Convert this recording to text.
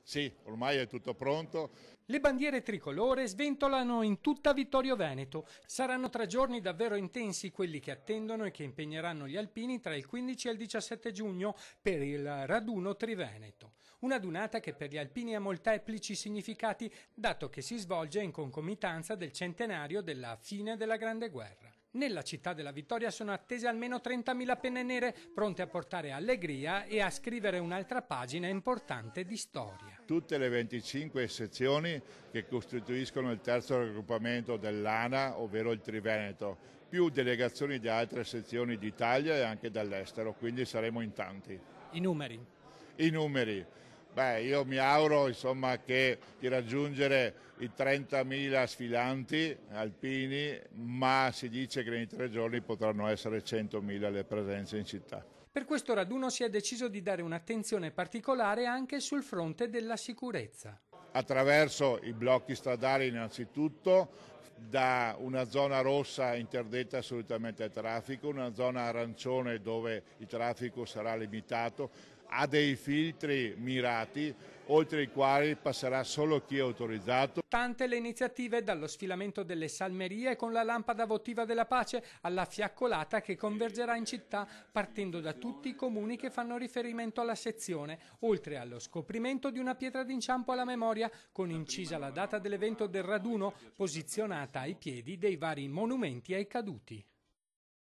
Sì, ormai è tutto pronto. Le bandiere tricolore sventolano in tutta Vittorio Veneto. Saranno 3 giorni davvero intensi quelli che attendono e che impegneranno gli alpini tra il 15 e il 17 giugno per il raduno Triveneto. Una dunata che per gli alpini ha molteplici significati, dato che si svolge in concomitanza del centenario della fine della Grande Guerra. Nella città della Vittoria sono attese almeno 30.000 penne nere, pronte a portare allegria e a scrivere un'altra pagina importante di storia. Tutte le 25 sezioni che costituiscono il terzo raggruppamento dell'ANA, ovvero il Triveneto, più delegazioni di altre sezioni d'Italia e anche dall'estero, quindi saremo in tanti. I numeri? I numeri. Io mi auguro di raggiungere i 30.000 sfilanti alpini, ma si dice che nei 3 giorni potranno essere 100.000 le presenze in città. Per questo raduno si è deciso di dare un'attenzione particolare anche sul fronte della sicurezza. Attraverso i blocchi stradali innanzitutto, da una zona rossa interdetta assolutamente al traffico, una zona arancione dove il traffico sarà limitato, ha dei filtri mirati, oltre i quali passerà solo chi è autorizzato. Tante le iniziative, dallo sfilamento delle salmerie con la lampada votiva della pace alla fiaccolata che convergerà in città partendo da tutti i comuni che fanno riferimento alla sezione, oltre allo scoprimento di una pietra d'inciampo alla memoria con incisa la data dell'evento del raduno posizionata ai piedi dei vari monumenti ai caduti.